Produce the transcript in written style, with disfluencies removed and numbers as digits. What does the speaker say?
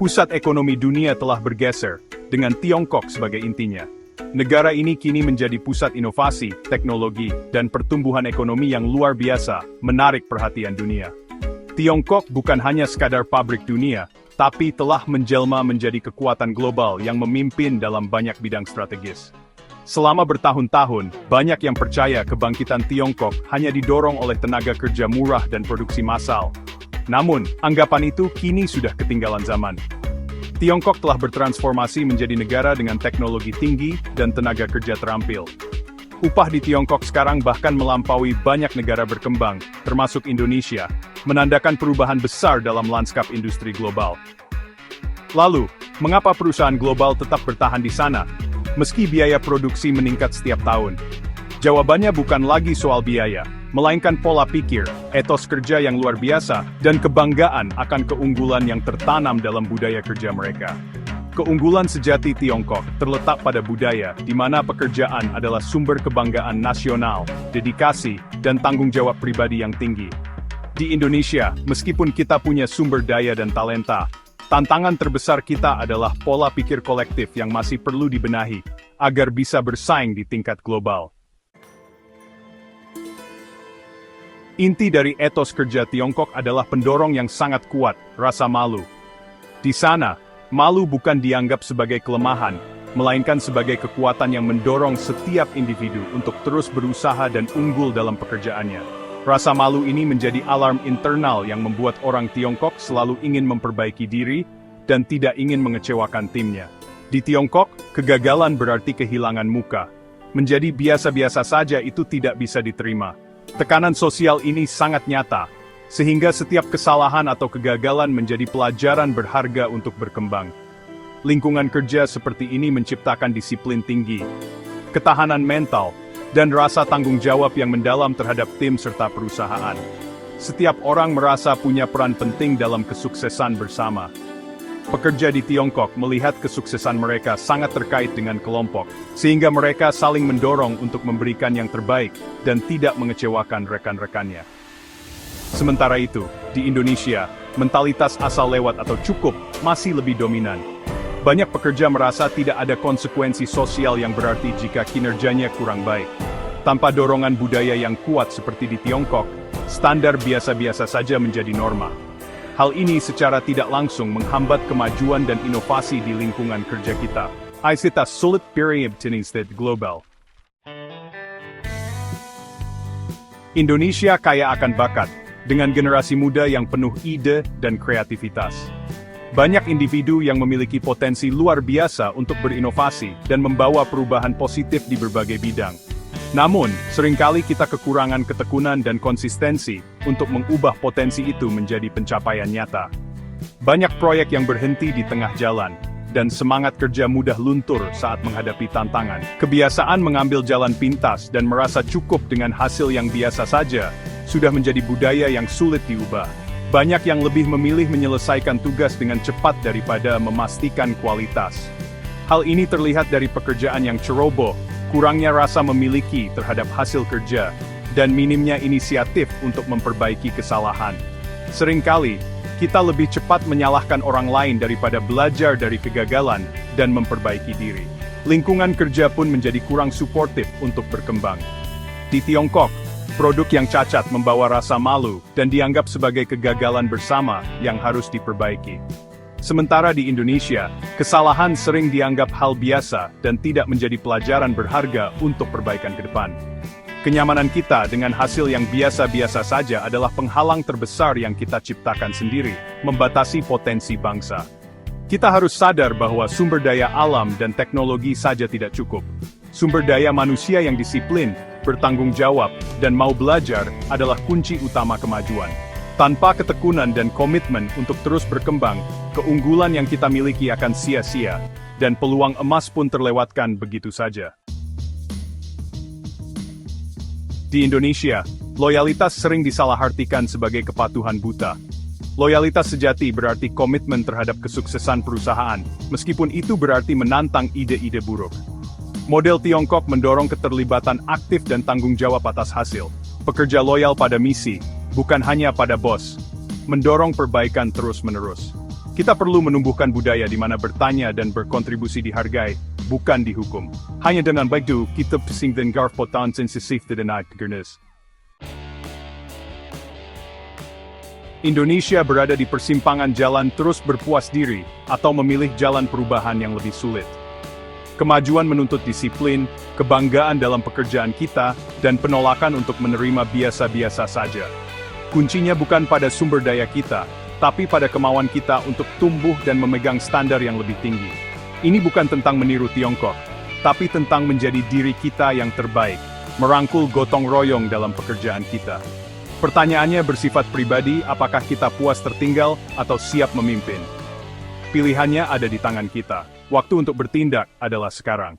Pusat ekonomi dunia telah bergeser, dengan Tiongkok sebagai intinya. Negara ini kini menjadi pusat inovasi, teknologi, dan pertumbuhan ekonomi yang luar biasa, menarik perhatian dunia. Tiongkok bukan hanya sekadar pabrik dunia, tapi telah menjelma menjadi kekuatan global yang memimpin dalam banyak bidang strategis. Selama bertahun-tahun, banyak yang percaya kebangkitan Tiongkok hanya didorong oleh tenaga kerja murah dan produksi massal. Namun, anggapan itu kini sudah ketinggalan zaman. Tiongkok telah bertransformasi menjadi negara dengan teknologi tinggi dan tenaga kerja terampil. Upah di Tiongkok sekarang bahkan melampaui banyak negara berkembang, termasuk Indonesia, menandakan perubahan besar dalam lanskap industri global. Lalu, mengapa perusahaan global tetap bertahan di sana, meski biaya produksi meningkat setiap tahun? Jawabannya bukan lagi soal biaya, melainkan pola pikir, etos kerja yang luar biasa, dan kebanggaan akan keunggulan yang tertanam dalam budaya kerja mereka. Keunggulan sejati Tiongkok terletak pada budaya, di mana pekerjaan adalah sumber kebanggaan nasional, dedikasi, dan tanggung jawab pribadi yang tinggi. Di Indonesia, meskipun kita punya sumber daya dan talenta, tantangan terbesar kita adalah pola pikir kolektif yang masih perlu dibenahi, agar bisa bersaing di tingkat global. Inti dari etos kerja Tiongkok adalah pendorong yang sangat kuat, rasa malu. Di sana, malu bukan dianggap sebagai kelemahan, melainkan sebagai kekuatan yang mendorong setiap individu untuk terus berusaha dan unggul dalam pekerjaannya. Rasa malu ini menjadi alarm internal yang membuat orang Tiongkok selalu ingin memperbaiki diri dan tidak ingin mengecewakan timnya. Di Tiongkok, kegagalan berarti kehilangan muka. Menjadi biasa-biasa saja itu tidak bisa diterima. Tekanan sosial ini sangat nyata, sehingga setiap kesalahan atau kegagalan menjadi pelajaran berharga untuk berkembang. Lingkungan kerja seperti ini menciptakan disiplin tinggi, ketahanan mental, dan rasa tanggung jawab yang mendalam terhadap tim serta perusahaan. Setiap orang merasa punya peran penting dalam kesuksesan bersama. Pekerja di Tiongkok melihat kesuksesan mereka sangat terkait dengan kelompok, sehingga mereka saling mendorong untuk memberikan yang terbaik dan tidak mengecewakan rekan-rekannya. Sementara itu, di Indonesia, mentalitas asal lewat atau cukup masih lebih dominan. Banyak pekerja merasa tidak ada konsekuensi sosial yang berarti jika kinerjanya kurang baik. Tanpa dorongan budaya yang kuat seperti di Tiongkok, standar biasa-biasa saja menjadi norma. Hal ini secara tidak langsung menghambat kemajuan dan inovasi di lingkungan kerja kita. Kita sulit period tinisted global. Indonesia kaya akan bakat, dengan generasi muda yang penuh ide dan kreativitas. Banyak individu yang memiliki potensi luar biasa untuk berinovasi dan membawa perubahan positif di berbagai bidang. Namun, seringkali kita kekurangan ketekunan dan konsistensi untuk mengubah potensi itu menjadi pencapaian nyata. Banyak proyek yang berhenti di tengah jalan, dan semangat kerja mudah luntur saat menghadapi tantangan. Kebiasaan mengambil jalan pintas dan merasa cukup dengan hasil yang biasa saja, sudah menjadi budaya yang sulit diubah. Banyak yang lebih memilih menyelesaikan tugas dengan cepat daripada memastikan kualitas. Hal ini terlihat dari pekerjaan yang ceroboh, kurangnya rasa memiliki terhadap hasil kerja, dan minimnya inisiatif untuk memperbaiki kesalahan. Seringkali, kita lebih cepat menyalahkan orang lain daripada belajar dari kegagalan dan memperbaiki diri. Lingkungan kerja pun menjadi kurang suportif untuk berkembang. Di Tiongkok, produk yang cacat membawa rasa malu dan dianggap sebagai kegagalan bersama yang harus diperbaiki. Sementara di Indonesia, kesalahan sering dianggap hal biasa dan tidak menjadi pelajaran berharga untuk perbaikan ke depan. Kenyamanan kita dengan hasil yang biasa-biasa saja adalah penghalang terbesar yang kita ciptakan sendiri, membatasi potensi bangsa. Kita harus sadar bahwa sumber daya alam dan teknologi saja tidak cukup. Sumber daya manusia yang disiplin, bertanggung jawab, dan mau belajar adalah kunci utama kemajuan. Tanpa ketekunan dan komitmen untuk terus berkembang, keunggulan yang kita miliki akan sia-sia, dan peluang emas pun terlewatkan begitu saja. Di Indonesia, loyalitas sering disalahartikan sebagai kepatuhan buta. Loyalitas sejati berarti komitmen terhadap kesuksesan perusahaan, meskipun itu berarti menantang ide-ide buruk. Model Tiongkok mendorong keterlibatan aktif dan tanggung jawab atas hasil. Pekerja loyal pada misi, bukan hanya pada bos. Mendorong perbaikan terus-menerus. Kita perlu menumbuhkan budaya di mana bertanya dan berkontribusi dihargai, bukan dihukum. Hanya dengan begitu, kita bisa dengar potensi dan awareness. Indonesia berada di persimpangan jalan terus berpuas diri, atau memilih jalan perubahan yang lebih sulit. Kemajuan menuntut disiplin, kebanggaan dalam pekerjaan kita, dan penolakan untuk menerima biasa-biasa saja. Kuncinya bukan pada sumber daya kita, tapi pada kemauan kita untuk tumbuh dan memegang standar yang lebih tinggi. Ini bukan tentang meniru Tiongkok, tapi tentang menjadi diri kita yang terbaik, merangkul gotong royong dalam pekerjaan kita. Pertanyaannya bersifat pribadi, apakah kita puas tertinggal atau siap memimpin? Pilihannya ada di tangan kita. Waktu untuk bertindak adalah sekarang.